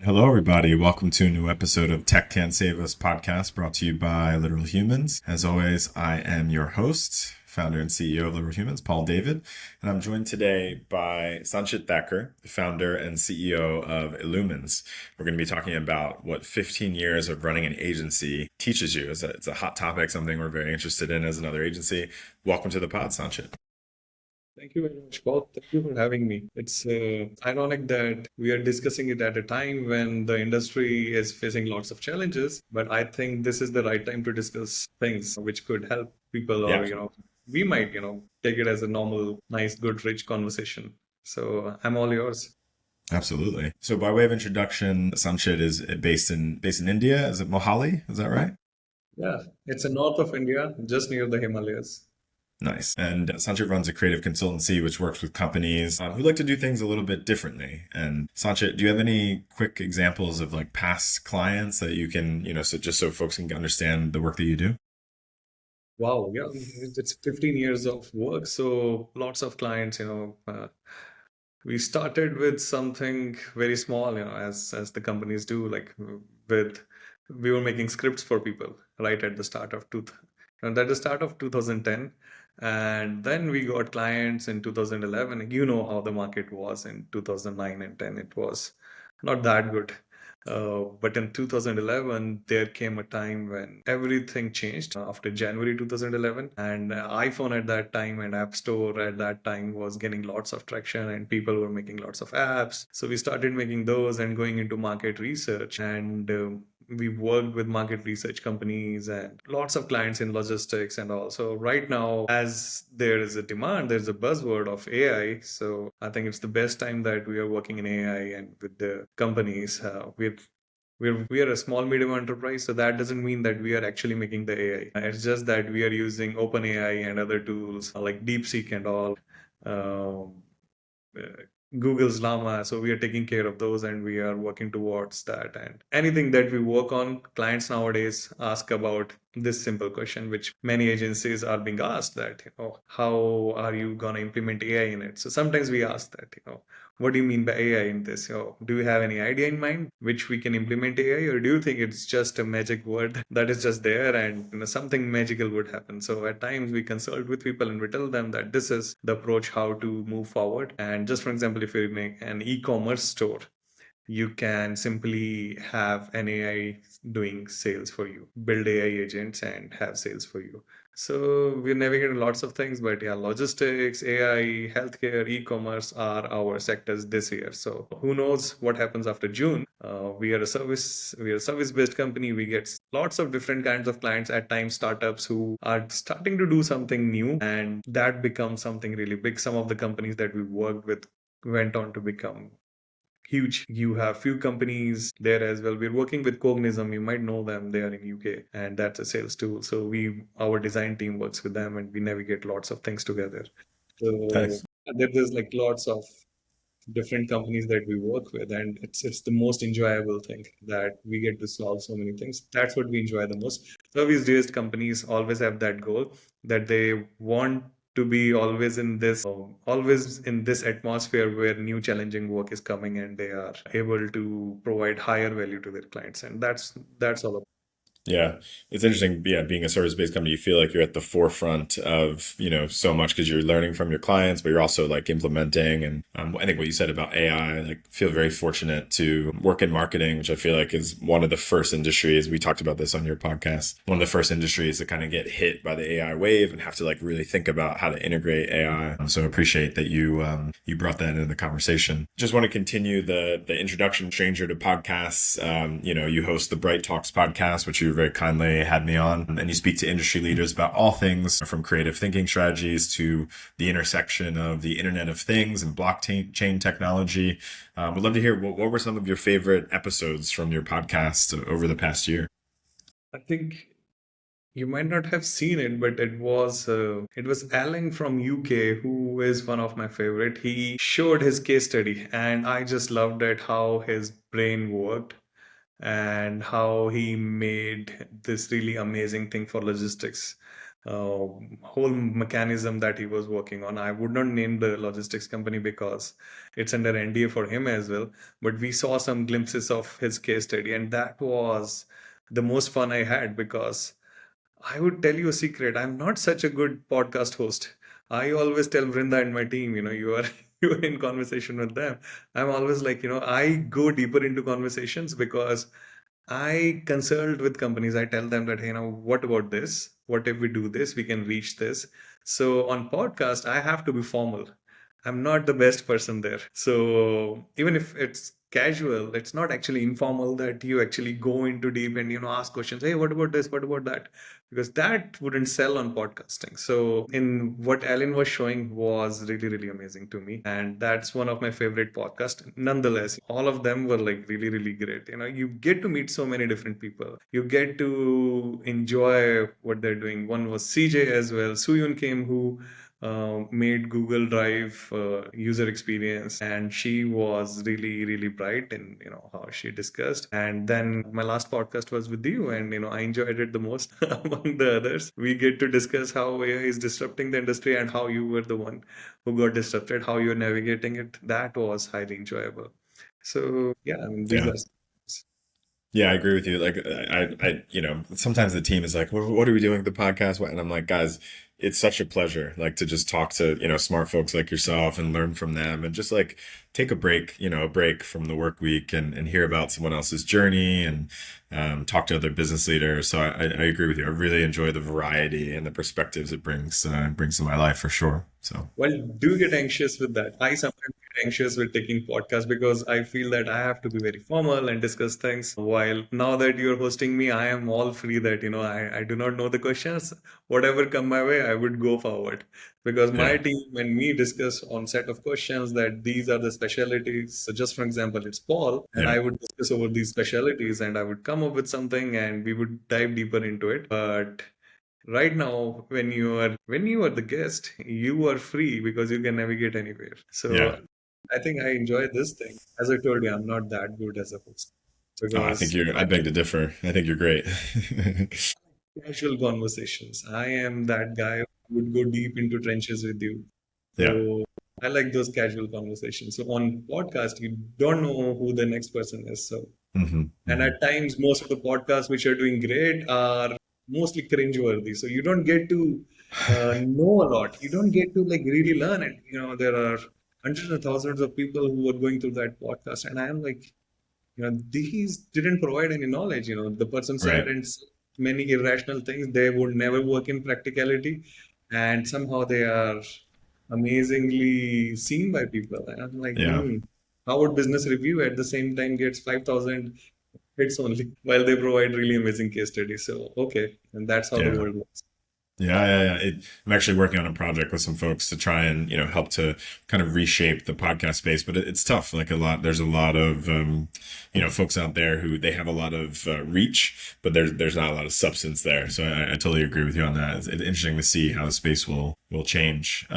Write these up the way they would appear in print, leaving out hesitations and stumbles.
Hello, everybody. Welcome to a new episode of Tech Can Save Us podcast brought to you by Literal Humans. As always, I am your host, founder and CEO of Literal Humans, Paul David, and I'm joined today by Sanchit Thakur, the founder and CEO of illuminz. We're going to be talking about what 15 years of running an agency teaches you. It's a hot topic, something we're very interested in as another agency. Welcome to the pod, Sanchit. Thank you very much, Paul. Thank you for having me. It's ironic that we are discussing it at a time when the industry is facing lots of challenges, but I think this is the right time to discuss things which could help people, or Yeah, we might, take it as a normal, nice, good, rich conversation. So I'm all yours. absolutely. So, by way of introduction, Sanchit is based in India. Is it Mohali? Is that right? Yeah, it's a north of India, just near the Himalayas. Nice. And Sanchit runs a creative consultancy which works with companies who like to do things a little bit differently. And Sanchit, do you have any quick examples of like past clients that you can, so just so folks can understand the work that you do? Wow, yeah, it's 15 years of work, so lots of clients, we started with something very small, as the companies do, like with we were making scripts for people right at the start of at the start of 2010, and then we got clients in 2011. You know how the market was in 2009 and 10. It was not that good. But in 2011, there came a time when everything changed after January 2011. And iPhone at that time and App Store at that time was getting lots of traction, and people were making lots of apps. So we started making those and going into market research. And we worked with market research companies and lots of clients in logistics and all. So right now, as there is a demand, there's a buzzword of AI. So I think it's the best time that we are working in AI and with the companies. We are a small medium enterprise, so that doesn't mean that we are actually making the AI. It's just that we are using OpenAI and other tools like DeepSeek and all. Um, uh, Google's Llama. So we are taking care of those and we are working towards that. And anything that we work on, clients nowadays ask about this simple question, which many agencies are being asked, that, how are you going to implement AI in it? So sometimes we ask that, what do you mean by AI in this? Do you have any idea in mind which we can implement AI, or do you think it's just a magic word that is just there and something magical would happen? So at times we consult with people and we tell them that this is the approach how to move forward. And just for example, if you make an e-commerce store, you can simply have an AI doing sales for you, build AI agents and have sales for you. So we're navigating lots of things, but yeah, logistics, AI, healthcare, e-commerce are our sectors this year. So who knows what happens after June? We are a service-based company. We get lots of different kinds of clients, at times startups who are starting to do something new, and that becomes something really big. Some of the companies that we worked with went on to become huge. You have few companies there as well. We're working with Cognism. You might know them. They are in UK, and that's a sales tool. So our design team works with them, and we navigate lots of things together. So Nice. there's like lots of different companies that we work with, and it's the most enjoyable thing that we get to solve so many things. That's what we enjoy the most. Service-based companies always have that goal, that they want to be always in this atmosphere where new challenging work is coming and they are able to provide higher value to their clients, and that's all. Yeah, it's interesting. Yeah, being a service-based company, you feel like you're at the forefront of, so much because you're learning from your clients, but you're also like implementing. And I think what you said about AI, like feel very fortunate to work in marketing, which I feel like is one of the first industries. We talked about this on your podcast. One of the first industries to kind of get hit by the AI wave and have to like really think about how to integrate AI. So I appreciate that you brought that into the conversation. Just want to continue the introduction stranger to podcasts. You host the Bright Talks podcast, which you very kindly had me on, and you speak to industry leaders about all things from creative thinking strategies to the intersection of the Internet of Things and blockchain technology. Would love to hear what were some of your favorite episodes from your podcast over the past year. I think you might not have seen it, but it was Alan from UK who is one of my favorite. He showed his case study, and I just loved it how his brain worked and how he made this really amazing thing for logistics. whole mechanism that he was working on. I would not name the logistics company because it's under NDA for him as well. But we saw some glimpses of his case study, and that was the most fun I had because I would tell you a secret. I'm not such a good podcast host. I always tell Vrinda and my team, you are you are in conversation with them. I'm always like, I go deeper into conversations because I consult with companies. I tell them that, hey, what about this? What if we do this? We can reach this. So on podcast, I have to be formal. I'm not the best person there. So even if it's casual, it's not actually informal that you actually go into deep and ask questions. Hey, what about this? What about that? Because that wouldn't sell on podcasting. So in what Alan was showing was really, really amazing to me. And that's one of my favorite podcasts. Nonetheless, all of them were like really, really great. You get to meet so many different people. You get to enjoy what they're doing. One was CJ as well. Suyun came who made Google Drive user experience, and she was really, really bright in how she discussed. And then my last podcast was with you, and I enjoyed it the most among the others. We get to discuss how AI is disrupting the industry and how you were the one who got disrupted, how you're navigating it. That was highly enjoyable. So yeah, I mean these Yeah. are. Yeah, I agree with you. Like, sometimes the team is like, what are we doing with the podcast? And I'm like, guys, it's such a pleasure, like, to just talk to, smart folks like yourself and learn from them and just like take a break from the work week and hear about someone else's journey and talk to other business leaders. So I agree with you. I really enjoy the variety and the perspectives it brings to my life for sure. So, Well, do you get anxious with that? I sometimes get anxious with taking podcasts because I feel that I have to be very formal and discuss things. While now that you're hosting me, I am all free that, I do not know the questions. Whatever come my way, I would go forward. Because my yeah, team and me discuss on set of questions that these are the specialities. So just for example, it's Paul, and yeah. I would discuss over these specialities and I would come up with something and we would dive deeper into it. But right now, when you are the guest, you are free because you can navigate anywhere. Yeah. So I think I enjoy this thing. As I told you, I'm not that good as a host Oh, because I beg to differ. I think you're great. casual conversations. I am that guy who would go deep into trenches with you. Yeah. So I like those casual conversations. So on podcast, you don't know who the next person is. So Hmm. and Hmm. at times, most of the podcasts which are doing great are mostly cringeworthy. So you don't get to know a lot. You don't get to like really learn it. There are hundreds of thousands of people who are going through that podcast, and I am like, these didn't provide any knowledge. The person said Right. and many irrational things. They would never work in practicality, and somehow they are amazingly seen by people. And I'm like, Yeah. Harvard Business Review at the same time gets 5,000 hits only, while they provide really amazing case studies. So, okay, and that's how the Yeah. world works. Yeah, yeah, yeah. I'm actually working on a project with some folks to try and, help to kind of reshape the podcast space, but it's tough. Like there's a lot of, folks out there who they have a lot of reach, but there's not a lot of substance there. So I totally agree with you on that. It's interesting to see how the space will change.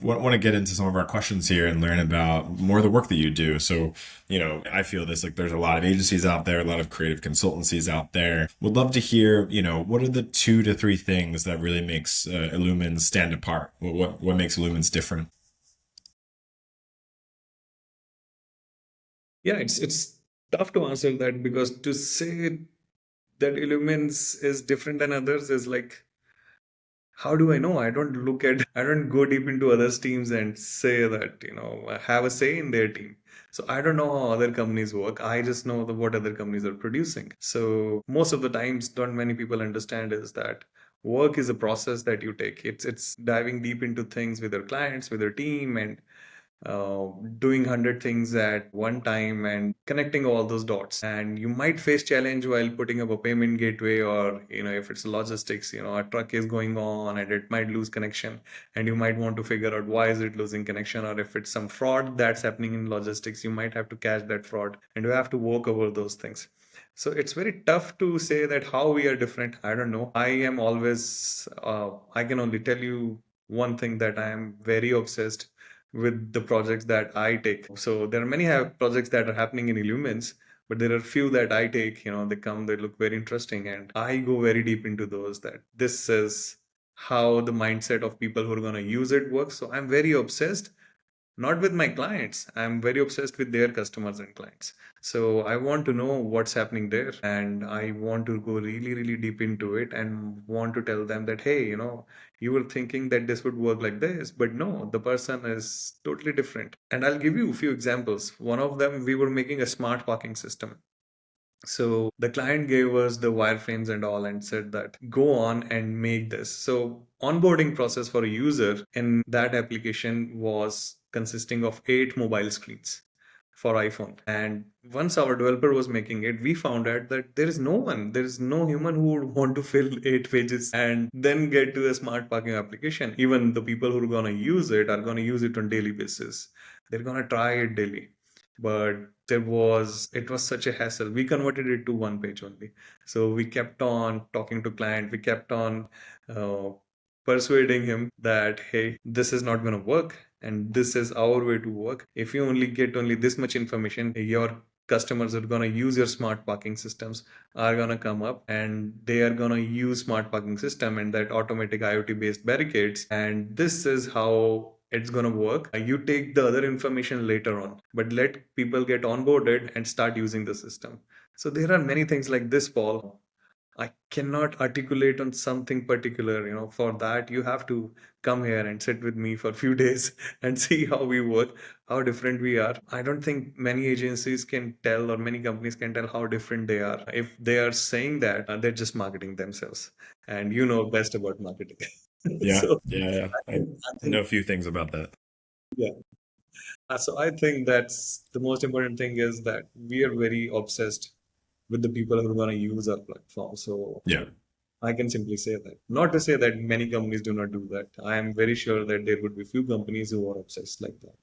Want to get into some of our questions here and learn about more of the work that you do. So, I feel this like there's a lot of agencies out there, a lot of creative consultancies out there. Would love to hear, what are the 2 to 3 things that really makes illuminz stand apart? What makes illuminz different? Yeah, it's tough to answer that because to say that Illumins is different than others is like, how do I know? I don't go deep into others' teams and say that, I have a say in their team. So I don't know how other companies work. I just know what other companies are producing. So most of the times, don't many people understand is that work is a process that you take. It's diving deep into things with your clients, with your team, and uh, doing 100 things at one time and connecting all those dots. And you might face challenge while putting up a payment gateway, or if it's logistics, a truck is going on and it might lose connection, and you might want to figure out why is it losing connection, or if it's some fraud that's happening in logistics, you might have to catch that fraud, and you have to work over those things. So it's very tough to say that how we are different. I don't know. I can only tell you one thing, that I am very obsessed with the projects that I take. So there are many projects that are happening in Illumins, but there are few that I take. They look very interesting, and I go very deep into those. That this is how the mindset of people who are going to use it works. So I'm very obsessed, not with my clients. I'm very obsessed with their customers and clients. So I want to know what's happening there, and I want to go really, really deep into it and want to tell them that, hey, you were thinking that this would work like this, but no, the person is totally different. And I'll give you a few examples. One of them, we were making a smart parking system. So the client gave us the wireframes and all and said that go on and make this. So onboarding process for a user in that application was consisting of 8 mobile screens for iPhone. And once our developer was making it, we found out that there is no human who would want to fill 8 pages and then get to a smart parking application. Even the people who are going to use it are going to use it on daily basis. They're going to try it daily. But it was such a hassle. We converted it to one page only. So we kept on talking to client. We kept on uh, persuading him that, hey, this is not going to work and this is our way to work. If you only get only this much information, your customers are going to use your smart parking systems, are going to come up and they are going to use smart parking system and that automatic IoT based barricades, and this is how it's going to work. You take the other information later on, but let people get onboarded and start using the system. So there are many things like this, Paul. I cannot articulate on something particular. For that, you have to come here and sit with me for a few days and see how we work, how different we are. I don't think many agencies can tell or many companies can tell how different they are. If they are saying that, they're just marketing themselves. And you know best about marketing. Yeah, So yeah, yeah. I I know think, a few things about that. yeah. So I think that's the most important thing is that we are very obsessed with the people who are going to use our platform. So Yeah. I can simply say that. Not to say that many companies do not do that. I am very sure that there would be few companies who are obsessed like that.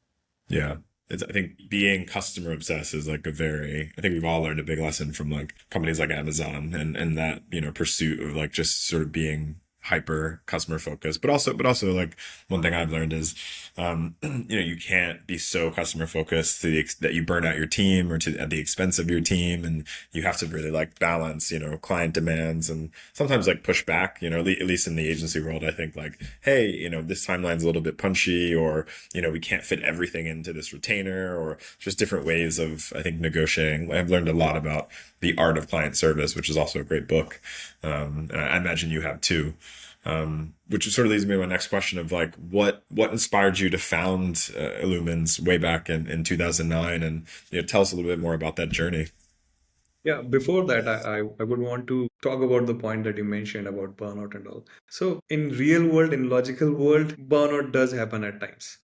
Yeah. I think being customer obsessed is like I think we've all learned a big lesson from like companies like Amazon and that, pursuit of like just sort of being hyper customer focused. But also like one thing I've learned is, you can't be so customer focused that you burn out your team or at the expense of your team. And you have to really like balance, client demands and sometimes like push back, at least in the agency world, I think like, hey, this timeline's a little bit punchy or, we can't fit everything into this retainer or just different ways of, I think, negotiating. I've learned a lot about the art of client service, which is also a great book. And I imagine you have too. Which sort of leads me to my next question of like, what inspired you to found illuminz way back in 2009? And, tell us a little bit more about that journey. Yeah, before that, I would want to talk about the point that you mentioned about burnout and all. So in real world, in logical world, burnout does happen at times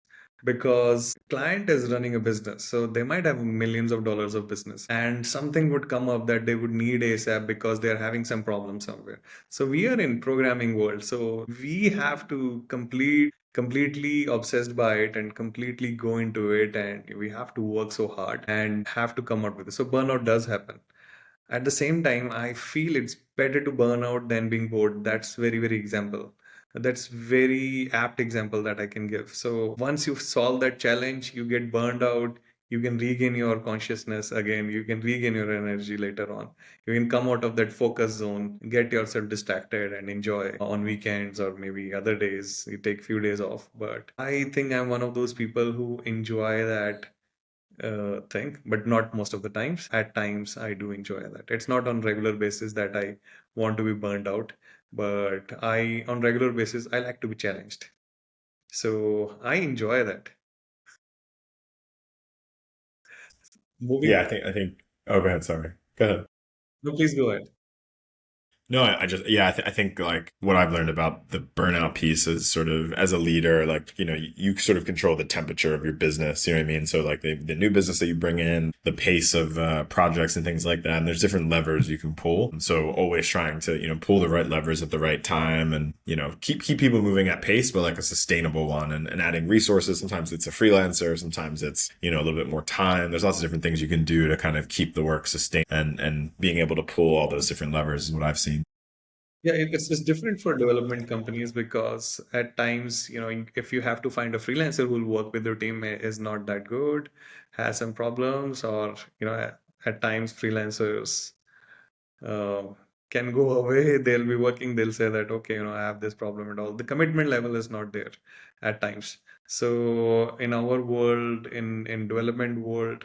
because client is running a business. So they might have millions of dollars of business and something would come up that they would need ASAP because they're having some problem somewhere. So we are in programming world. So we have to completely obsessed by it and completely go into it, and we have to work so hard and have to come out with it. So burnout does happen. At the same time, I feel it's better to burn out than being bored. That's very, very example. That's very apt example that I can give. So once you solve that challenge, you get burned out, you can regain your consciousness again, you can regain your energy later on. You can come out of that focus zone, get yourself distracted and enjoy on weekends or maybe other days. You take few days off. But I think I'm one of those people who enjoy that thing, but not most of the times. At times, I do enjoy that. It's not on regular basis that I want to be burned out, but on regular basis, I like to be challenged. So I enjoy that. Moving, Yeah, oh, go ahead. Sorry. Go ahead. no, please go ahead. No, I just, yeah, I think like what I've learned about the burnout piece is sort of as a leader, like, you sort of control the temperature of your business. You know what I mean? So like the new business that you bring in, the pace of projects and things like that. And there's different levers you can pull. And so always trying to, pull the right levers at the right time and, keep people moving at pace, but like a sustainable one and adding resources. Sometimes it's a freelancer. Sometimes it's, a little bit more time. There's lots of different things you can do to kind of keep the work sustained and being able to pull all those different levers is what I've seen. Yeah, it's different for development companies because at times, if you have to find a freelancer who will work with your team is not that good, has some problems, or at times freelancers. can go away. They'll be working, they'll say that, okay, I have this problem and all. The commitment level is not there at times. So in our world, in development world,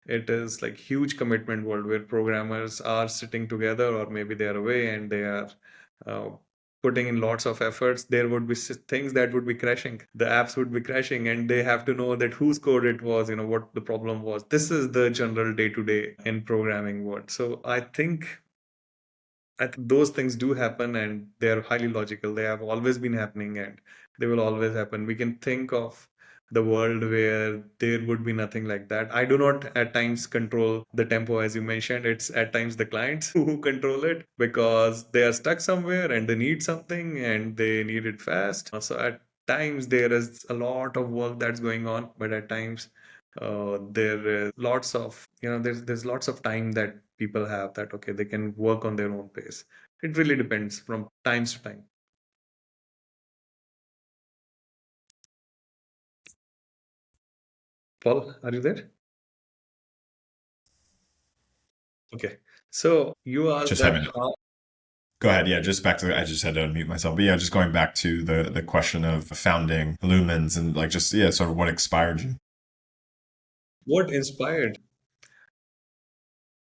it is like huge commitment world where programmers are sitting together, or maybe they are away and they are uh, putting in lots of efforts. There would be things that would be crashing. The apps would be crashing, and they have to know that whose code it was, what the problem was. This is the general day to day in programming world. So I think those things do happen, and they are highly logical. They have always been happening, and they will always happen. We can think of the world where there would be nothing like that. I do not at times control the tempo, as you mentioned. It's at times the clients who control it because they are stuck somewhere and they need something and they need it fast. So at times there is a lot of work that's going on, but at times there is lots of there's lots of time that people have, that okay, they can work on their own pace. It really depends from times to time. Paul, are you there? Okay, so you asked Just that having how. Go ahead. Yeah, just back to I just had to unmute myself. But yeah, just going back to the question of founding Illumins and like just yeah, sort of what inspired you. What inspired?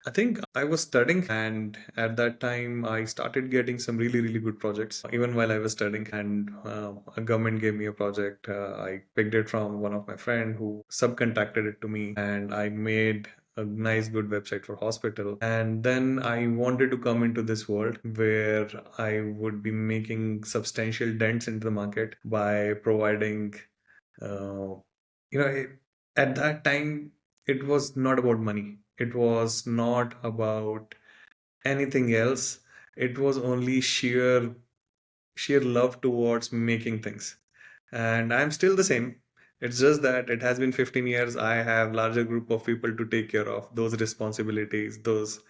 I think I was studying, and at that time, I started getting some really, really good projects, even while I was studying. And a government gave me a project. I picked it from one of my friend who subcontracted it to me, and I made a nice, good website for hospital. And then I wanted to come into this world where I would be making substantial dents into the market by providing, uh, you know, it, at that time, it was not about money. It was not about anything else. It was only sheer love towards making things. And I'm still the same. It's just that it has been 15 years. I have larger group of people to take care of. Those responsibilities, those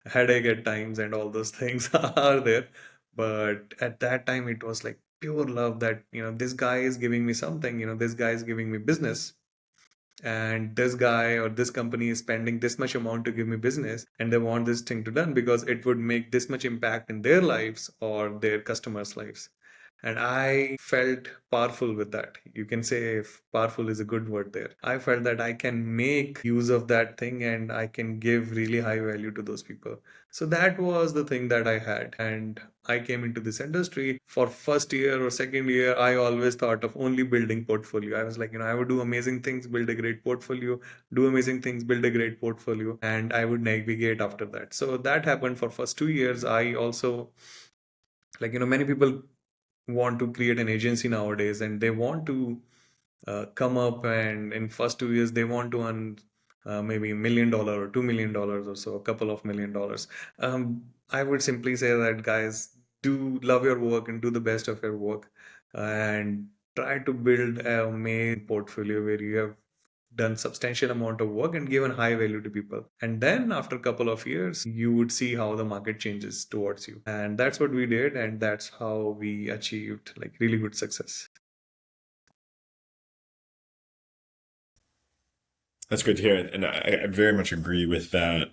headache at times, and all those things are there. But at that time, it was like pure love that, this guy is giving me something, this guy is giving me business, and this guy or this company is spending this much amount to give me business, and they want this thing to done because it would make this much impact in their lives or their customers lives. And I felt powerful with that. You can say if powerful is a good word there. I felt that I can make use of that thing and I can give really high value to those people. So that was the thing that I had. And I came into this industry for first year or second year. I always thought of only building portfolio. I was like, I would do amazing things, build a great portfolio, do amazing things, build a great portfolio, and I would navigate after that. So that happened for first 2 years. I also, like, many people want to create an agency nowadays, and they want to come up, and in first 2 years they want to earn maybe $1 million or $2 million or so, a couple of $1 million. I would simply say that, guys, do love your work and do the best of your work, and try to build a main portfolio where you have done substantial amount of work and given high value to people, and then after a couple of years you would see how the market changes towards you. And that's what we did, and that's how we achieved like really good success. That's good to hear, and I very much agree with that.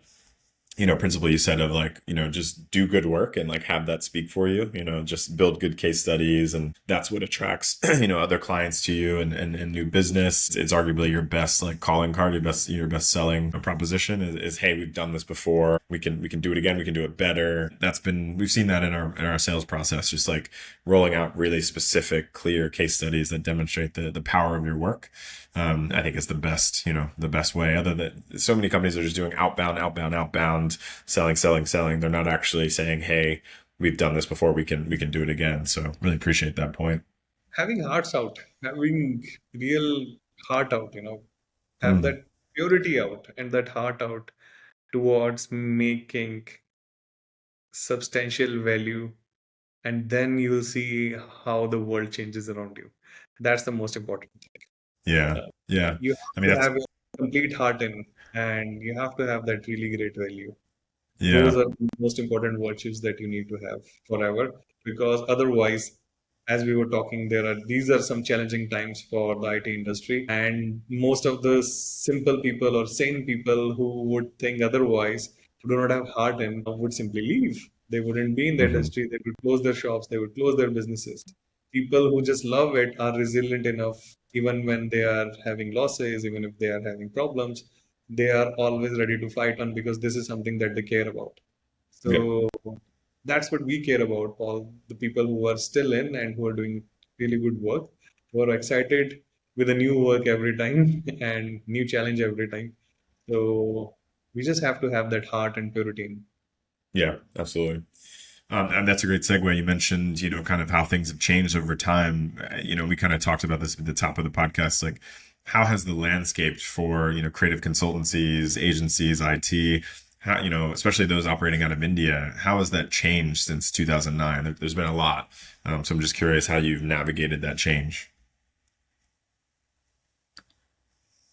Principle you said of like, just do good work and like have that speak for you, just build good case studies. And that's what attracts, other clients to you and new business. It's arguably your best like calling card, your best selling proposition is, hey, we've done this before. We can do it again. We can do it better. We've seen that in our sales process, just like rolling out really specific, clear case studies that demonstrate the power of your work. I think is the best way. Other than so many companies are just doing outbound, outbound, outbound, selling, selling, selling. They're not actually saying, "Hey, we've done this before. We can do it again." So really appreciate that point. Having hearts out, having real heart out, have Mm, that purity out and that heart out towards making substantial value, and then you'll see how the world changes around you. That's the most important thing. yeah, Uh, yeah. you I have mean, to that's have your complete heart in, and you have to have that really great value. Those yeah, are the most important virtues that you need to have forever, because otherwise, as we were talking, these are some challenging times for the IT industry, and most of the simple people or sane people who would think otherwise, who do not have heart in, would simply leave. They wouldn't be in the Hmm. industry. They would close their shops. They would close their businesses. People who just love it are resilient enough, even when they are having losses, even if they are having problems, they are always ready to fight on because this is something that they care about. Yeah. So that's what we care about. All the people who are still in and who are doing really good work, who are excited with a new work every time and new challenge every time. So we just have to have that heart and purity in. Yeah, absolutely. And that's a great segue. You mentioned, kind of how things have changed over time. We kind of talked about this at the top of the podcast. Like, how has the landscape for, creative consultancies, agencies, IT, how, especially those operating out of India, how has that changed since 2009? There's been a lot. So I'm just curious how you've navigated that change.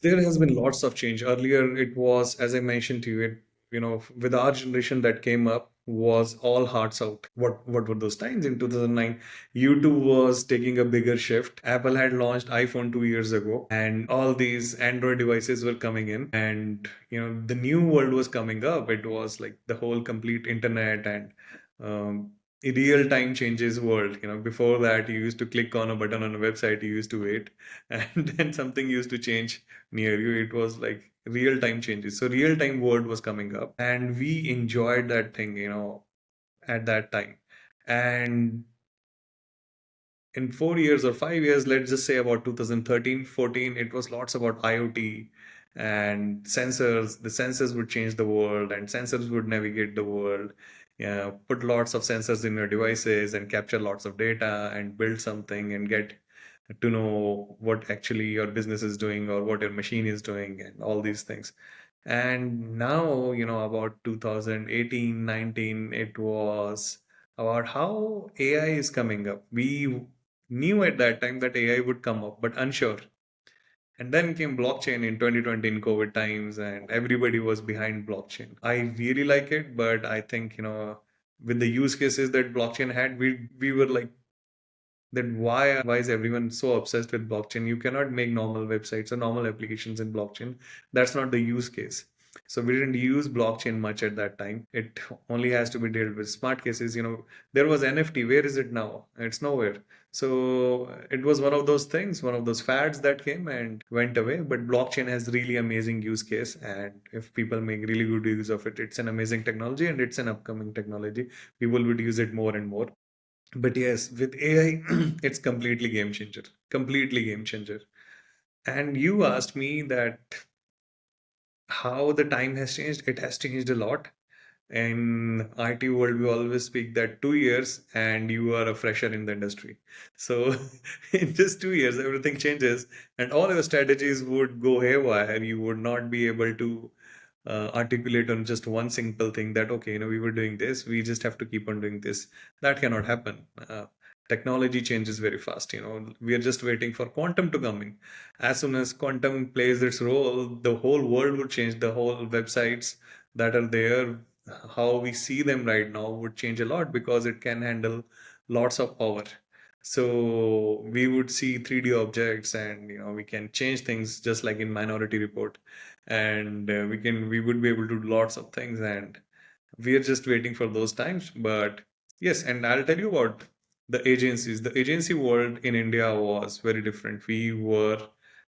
There has been lots of change. Earlier, it was, as I mentioned to you, with our generation that came up was all hearts out. What were those times in 2009? YouTube was taking a bigger shift. Apple had launched iPhone 2 years ago, and all these Android devices were coming in, and the new world was coming up. It was like the whole complete internet and um, real time changes world. Before that, you used to click on a button on a website, you used to wait, and then something used to change near you. It was like real time changes. So real time word was coming up, and we enjoyed that thing, at that time. And in 4 years or 5 years, let's just say about 2013, 14, it was lots about IoT and sensors. The sensors would change the world, and sensors would navigate the world. Yeah, put lots of sensors in your devices and capture lots of data and build something and get to know what actually your business is doing or what your machine is doing and all these things. And now, about 2018, 19, it was about how AI is coming up. We knew at that time that AI would come up, but unsure. And then came blockchain in 2020 in COVID times, and everybody was behind blockchain. I really like it, but I think, with the use cases that blockchain had, we were like, that why is everyone so obsessed with blockchain? You cannot make normal websites or normal applications in blockchain. That's not the use case. So we didn't use blockchain much at that time. It only has to be dealt with smart cases. There was NFT. Where is it now? It's nowhere. So it was one of those things, one of those fads that came and went away. But blockchain has really amazing use case, and if people make really good use of it, it's an amazing technology and it's an upcoming technology. People would use it more and more. But yes, with AI, it's completely game changer. Completely game changer. And you asked me that how the time has changed. It has changed a lot. In IT world, we always speak that 2 years and you are a fresher in the industry. So in just 2 years, everything changes and all your strategies would go haywire. You would not be able to articulate on just one simple thing that, okay, we were doing this, we just have to keep on doing this. That cannot happen. Technology changes very fast. We are just waiting for quantum to come in. As soon as quantum plays its role, the whole world would change. The whole websites that are there, how we see them right now, would change a lot because it can handle lots of power. So we would see 3D objects, and we can change things just like in Minority Report, and we would be able to do lots of things, and we are just waiting for those times. But yes, and I'll tell you about the agencies. The agency world in India was very different. We were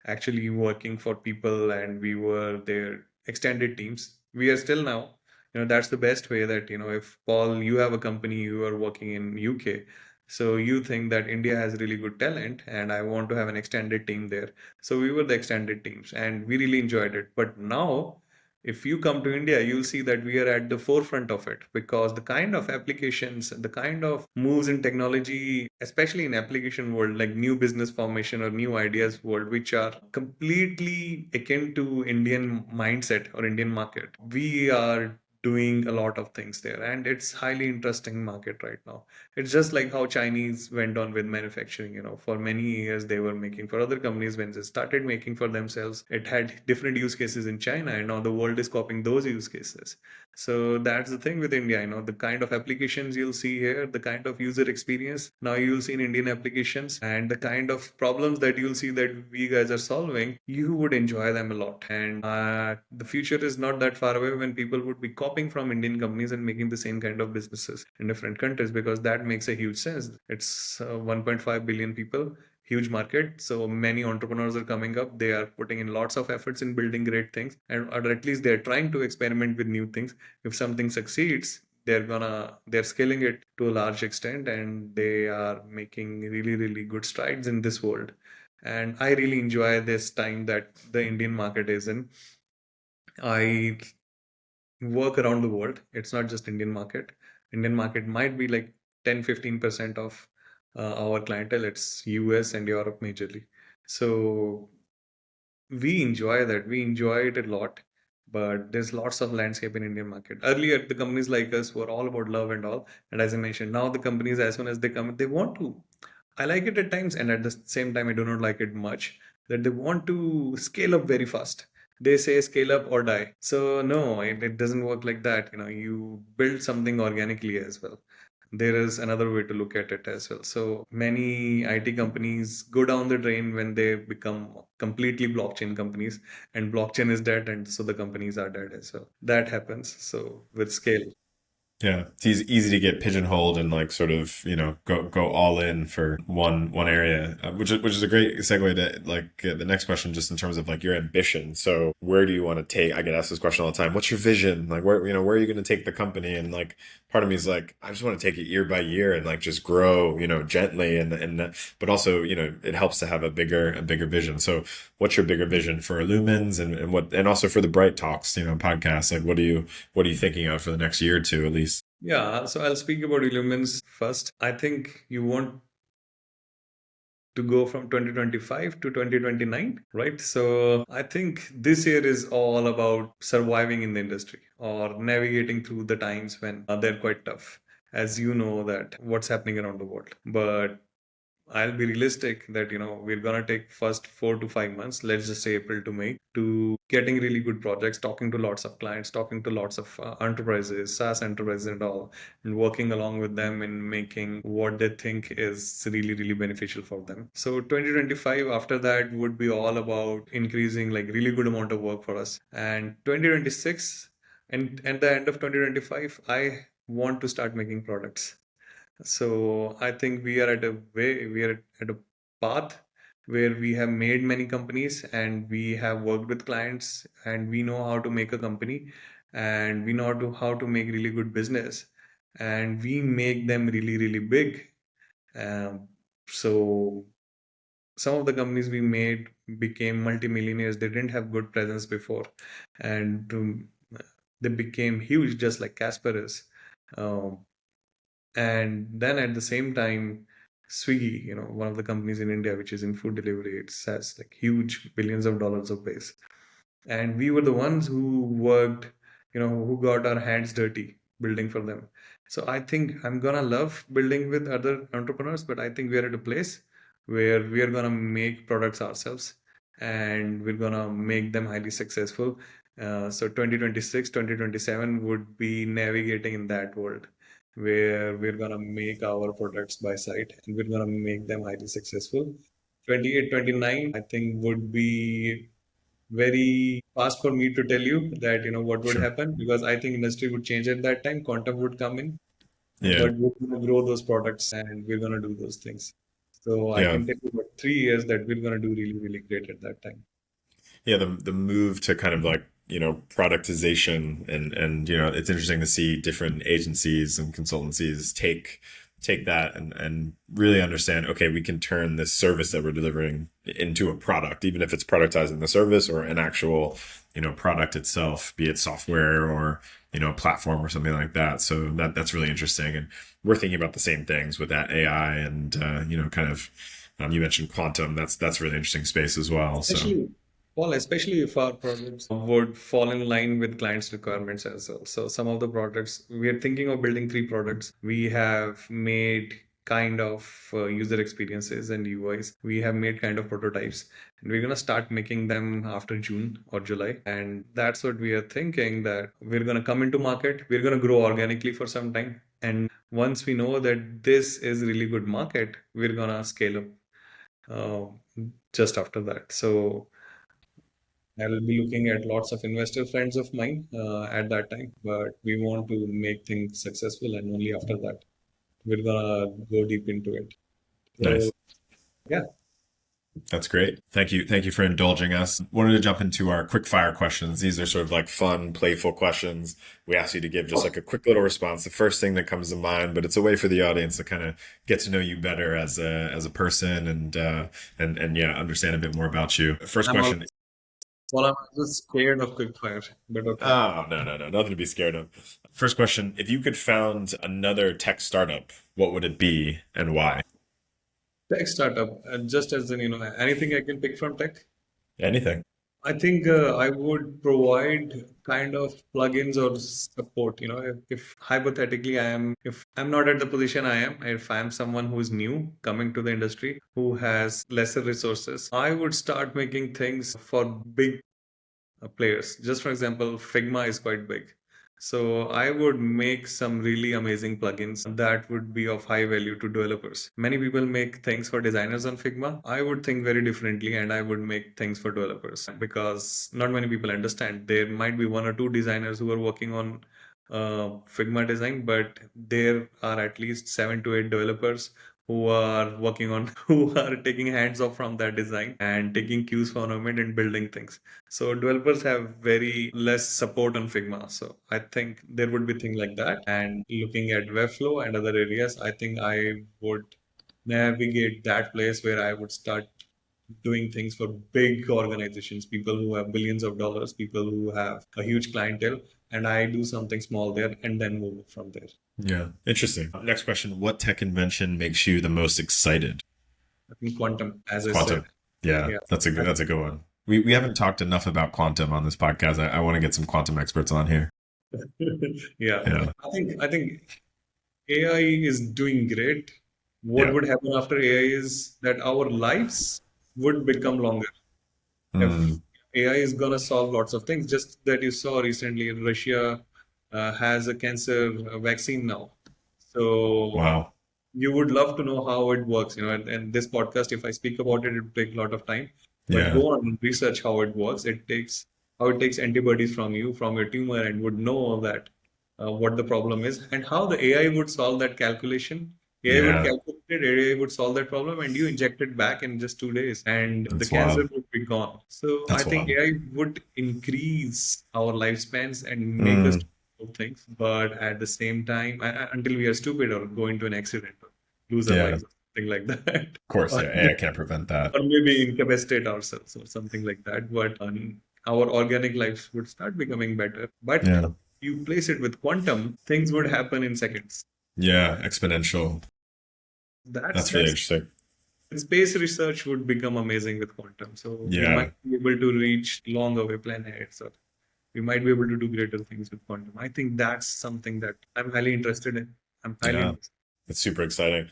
actually working for people, and we were their extended teams. We are still now. That's the best way that, if Paul, you have a company, you are working in UK, so you think that India has really good talent and I want to have an extended team there. So we were the extended teams and we really enjoyed it. But now, if you come to India, you'll see that we are at the forefront of it, because the kind of applications, the kind of moves in technology, especially in application world, like new business formation or new ideas world, which are completely akin to Indian mindset or Indian market. We are doing a lot of things there, and it's highly interesting market right now. It's just like how Chinese went on with manufacturing. For many years they were making for other companies. When they started making for themselves, it had different use cases in China, and now the world is copying those use cases. So that's the thing with India. The kind of applications you'll see here, the kind of user experience now you'll see in Indian applications, and the kind of problems that you'll see that we guys are solving, you would enjoy them a lot. And the future is not that far away when people would be copying copying from Indian companies and making the same kind of businesses in different countries, because that makes a huge sense. It's 1.5 billion people, huge market. So many entrepreneurs are coming up. They are putting in lots of efforts in building great things, and or at least they're trying to experiment with new things. If something succeeds, they're scaling it to a large extent, and they are making really, really good strides in this world. And I really enjoy this time that the Indian market is in. I work around the world. It's not just Indian market. Indian market might be like 10-15% of our clientele. It's US and Europe majorly. So we enjoy that. We enjoy it a lot. But there's lots of landscape in Indian market. Earlier, the companies like us were all about love and all. And as I mentioned, now the companies, as soon as they come, they want to. I like it at times, and at the same time, I do not like it much. That they want to scale up very fast. They say scale up or die. So no, it doesn't work like that. You build something organically as well. There is another way to look at it as well. So many IT companies go down the drain when they become completely blockchain companies, and blockchain is dead, and so the companies are dead as well. That happens. So with scale. Yeah, it's easy to get pigeonholed and like sort of, go all in for one area, which is a great segue to like the next question, just in terms of like your ambition. So where do you want to take? I get asked this question all the time. What's your vision? Like where are you going to take the company? And like part of me is like, I just want to take it year by year and like just grow, gently, but also, it helps to have a bigger vision. So what's your bigger vision for Illumins, and also for the Bright Talks, podcast? Like what are you thinking of for the next year or two at least? Yeah, so I'll speak about Illumins first. I think you want to go from 2025 to 2029, right? So I think this year is all about surviving in the industry or navigating through the times when they're quite tough. As you know that what's happening around the world. But I'll be realistic that we're gonna take first 4 to 5 months, let's just say April to May, to getting really good projects, talking to lots of clients, talking to lots of enterprises, SaaS enterprises and all, and working along with them in making what they think is really, really beneficial for them. So 2025 after that would be all about increasing like really good amount of work for us. And 2026 and at the end of 2025, I want to start making products. So I think we are at a path where we have made many companies and we have worked with clients and we know how to make a company and we know how to make really good business and we make them really, really big. Um, so some of the companies we made became multimillionaires. They didn't have good presence before, and they became huge, just like Casper is. Um, and then at the same time, Swiggy, one of the companies in India which is in food delivery, it has like huge billions of dollars of base. And we were the ones who worked, who got our hands dirty building for them. So I think I'm gonna love building with other entrepreneurs, but I think we're at a place where we are gonna make products ourselves and we're gonna make them highly successful. So 2026, 2027 would be navigating in that world where we're gonna make our products by site and we're gonna make them highly successful. 28, 29, I think would be very fast for me to tell you that what would Sure. happen, because I think industry would change at that time, quantum would come in, Yeah. but we're going to grow those products and we're going to do those things. So I Yeah. can tell you about 3 years that we're going to do really, really great at that time. Yeah, the move to kind of like, productization, and it's interesting to see different agencies and consultancies take that and really understand, okay, we can turn this service that we're delivering into a product, even if it's productizing the service or an actual, product itself, be it software or, a platform or something like that. So that's really interesting. And we're thinking about the same things with that AI and, kind of, you mentioned quantum. That's a really interesting space as well. So. Especially, Paul, especially if our products would fall in line with clients' requirements as well. So some of the products, we are thinking of building 3 products. We have made kind of user experiences and UIs. We have made kind of prototypes, and we're gonna start making them after June or July. And that's what we are thinking, that we're gonna come into market. We're gonna grow organically for some time, and once we know that this is really good market, we're gonna scale up uh, just after that. So I'll be looking at lots of investor friends of mine at that time, but we want to make things successful, and only after that we're gonna go deep into it. So Nice. yeah, That's great. Thank you. Thank you for indulging us. Wanted to jump into our quick fire questions. These are sort of like fun, playful questions. We ask you to give just like a quick little response, the first thing that comes to mind, but it's a way for the audience to kind of get to know you better as a person and yeah, understand a bit more about you. First I'm question. I'm just scared of quick fire, but okay. Oh, no, no, no, nothing to be scared of. First question. If you could found another tech startup, what would it be and why? Tech startup, just as in, anything I can pick from tech. Anything. I think I would provide kind of plugins or support. If hypothetically if I'm not at the position I am, if I'm someone who is new coming to the industry, who has lesser resources, I would start making things for big players. Just for example, Figma is quite big. So I would make some really amazing plugins that would be of high value to developers. Many people make things for designers on Figma. I would think very differently and I would make things for developers because not many people understand. There might be one or two designers who are working on Figma design, but there are at least 7 to 8 developers who are working on who are taking hands off from that design and taking cues from it and building things. So developers have very less support on Figma. So I think there would be things like that. And looking at Webflow and other areas, I think I would navigate that place where I would start doing things for big organizations, people who have billions of dollars, people who have a huge clientele, and I do something small there and then move from there. Yeah. Interesting. Next question. What tech invention makes you the most excited? I think quantum, as I said. Quantum. Yeah, Yeah. that's a good one. We haven't talked enough about quantum on this podcast. I want to get some quantum experts on here. Yeah. Yeah. I think AI is doing great. What Yeah. would happen after AI is that our lives would become longer. If Mm, AI is gonna solve lots of things, just that you saw recently, Russia has a cancer vaccine now. So wow. you would love to know how it works, and this podcast, if I speak about it, it would take a lot of time. But Yeah. go on and research how it works. It takes how it takes antibodies from you, from your tumor, and would know that what the problem is and how the AI would solve that calculation. AI would Yeah. calculate it, AI would solve that problem, and you inject it back in just 2 days, and the That's cancer wild. would be gone. So I That's think wild. AI would increase our lifespans and make us Mm, do things, but at the same time, until we are stupid or go into an accident or lose our yeah. lives or something like that, Of course. or, Yeah. AI can't prevent that. or maybe incapacitate ourselves or something like that. But our organic lives would start becoming better. But Yeah. you place it with quantum, things would happen in seconds. Yeah. Exponential. That's really That's interesting. space research would become amazing with quantum. So we Yeah. might be able to reach long away planets, or we might be able to do greater things with quantum. I think that's something that I'm highly interested in. I'm highly Yeah. interested. It's super exciting.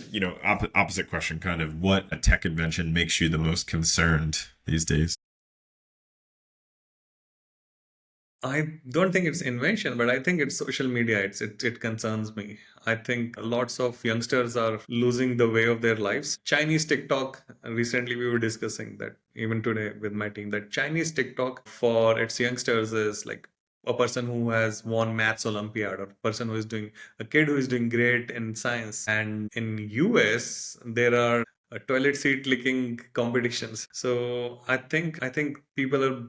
Opposite question, kind of what a tech invention makes you the most concerned these days? I don't think it's invention, but I think it's social media. It concerns me. I think lots of youngsters are losing the way of their lives. Chinese TikTok, recently we were discussing that even today with my team, that Chinese TikTok for its youngsters is like a person who has won maths Olympiad, or a kid who is doing great in science. And in US, there are toilet seat licking competitions. So I think people are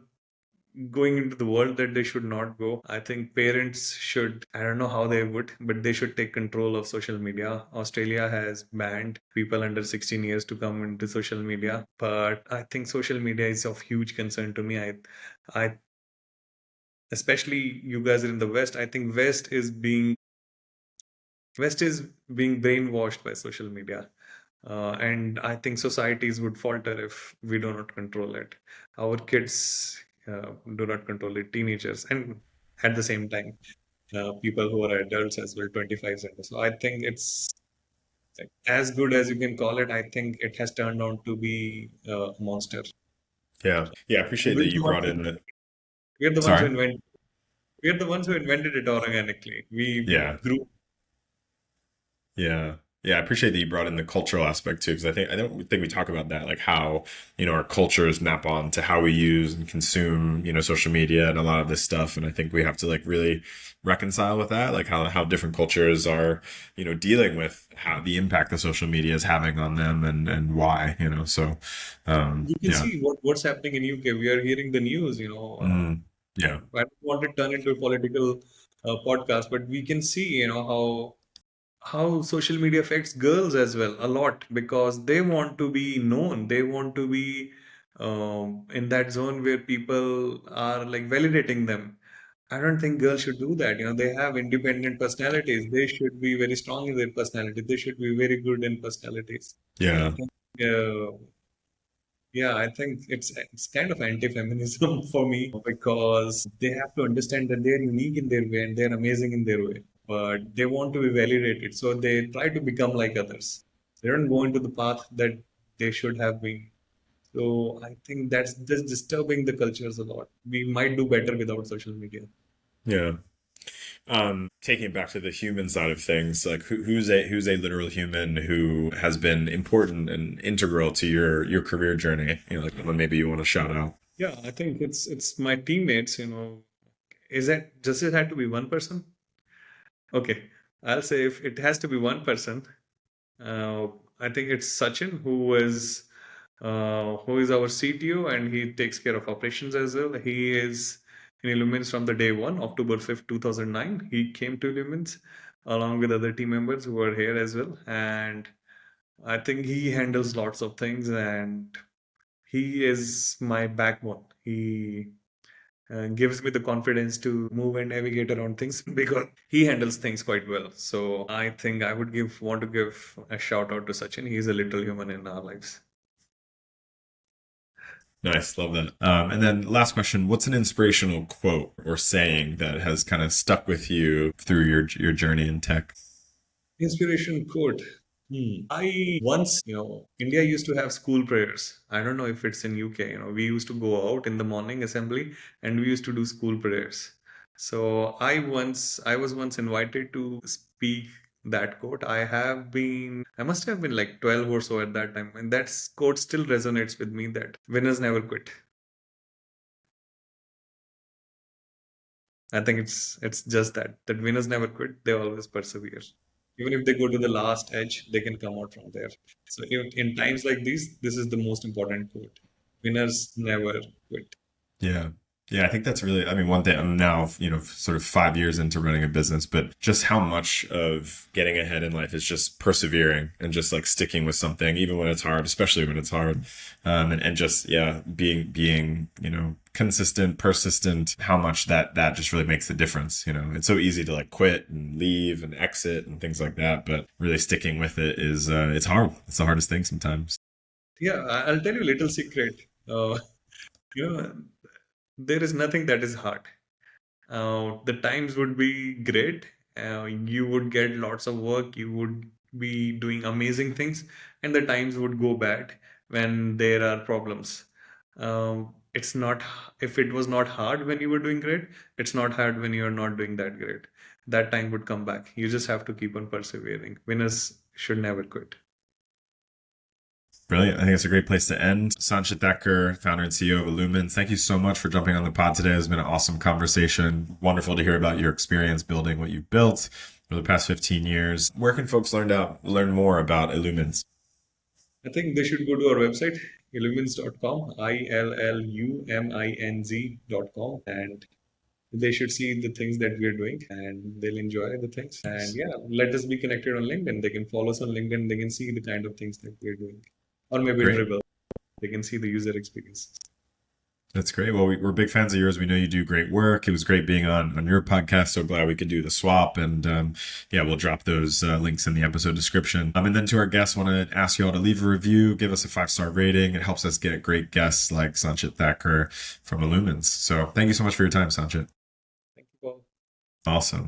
going into the world that they should not go. I think parents should, I don't know how they would, but they should take control of social media. Australia has banned people under 16 years to come into social media, but I think social media is of huge concern to me. I, especially you guys are in the West, I think West is being brainwashed by social media. And I think societies would falter if we do not control it. Our kids do not control it, teenagers, and at the same time, people who are adults as well, 25 and so. I think it's like, as good as you can call it. I think it has turned out to be a monster. Yeah. Yeah. I And appreciate we're that you the ones brought who, in the. we're the ones who Sorry. invent. We're the ones who invented it organically. We Yeah. grew. Yeah. Yeah, I appreciate that you brought in the cultural aspect too, because I don't think we talk about that, like how, our cultures map on to how we use and consume, social media and a lot of this stuff. And I think we have to like really reconcile with that, like how different cultures are, dealing with how the impact that social media is having on them and why, So, You can yeah. see what's happening in UK. We are hearing the news, Mm, yeah. I don't want to turn into a political podcast, but we can see, how social media affects girls as well a lot because they want to be known. They want to be in that zone where people are like validating them. I don't think girls should do that. They have independent personalities. They should be very strong in their personality. They should be very good in personalities. I Yeah. think, yeah, I think it's kind of anti-feminism for me because they have to understand that they're unique in their way and they're amazing in their way, but they want to be validated, so they try to become like others. They don't go into the path that they should have been. So I think that's just disturbing the cultures a lot. We might do better without social media. Yeah. Taking it back to the human side of things, like who's a literal human who has been important and integral to your career journey, like one maybe you want to shout out. Yeah, I think it's my teammates. Is that does it have to be one person? Okay, I'll say if it has to be one person, Uh, I think it's Sachin who is our CTO and he takes care of operations as well. He is in Illumins from the day one, October 5th, 2009. He came to Illumins along with other team members who are here as well. And I think he handles lots of things and he is my backbone. He gives me the confidence to move and navigate around things because he handles things quite well. So I think I would want to give a shout out to Sachin. He's a little human in our lives. Nice, love that. And then last question: what's an inspirational quote or saying that has kind of stuck with you through your journey in tech? Inspiration quote. I once, India used to have school prayers. I don't know if it's in UK. We used to go out in the morning assembly and we used to do school prayers. So I was once invited to speak that quote. I must have been like 12 or so at that time. And that quote still resonates with me that winners never quit. I think it's just that winners never quit. They always persevere. Even if they go to the last edge, they can come out from there. So in times like these, this is the most important quote. Winners never quit. Yeah. Yeah, I think that's really, I mean, one thing I'm now, sort of 5 years into running a business, but just how much of getting ahead in life is just persevering and just like sticking with something, even when it's hard, especially when it's hard. And just, yeah, being, consistent, persistent, how much that just really makes the difference. It's so easy to like quit and leave and exit and things like that, but really sticking with it is, it's hard. It's the hardest thing sometimes. Yeah, I'll tell you a little secret. You know, there is nothing that is hard. The times would be great. You would get lots of work. You would be doing amazing things, and the times would go bad when there are problems. It's not, if it was not hard when you were doing great, it's not hard when you're not doing that great. That time would come back. You just have to keep on persevering. Winners should never quit. Brilliant. I think it's a great place to end. Sanchit Thakur, founder and CEO of illuminz. Thank you so much for jumping on the pod today. It's been an awesome conversation. Wonderful to hear about your experience building what you've built for the past 15 years. Where can folks learn more about illuminz? I think they should go to our website, illuminz.com, ILLUMINZ.com, and they should see the things that we are doing and they'll enjoy the things. And yeah, let us be connected on LinkedIn. They can follow us on LinkedIn. They can see the kind of things that we're doing. Or maybe in Great. Rebel, they can see the user experience. That's great. Well, we're big fans of yours. We know you do great work. It was great being on your podcast. So glad we could do the swap. And yeah, we'll drop those links in the episode description. And then to our guests, want to ask you all to leave a review, give us a 5-star rating. It helps us get great guests like Sanchit Thakur from illuminz. So thank you so much for your time, Sanchit. Thank you, Paul. Awesome.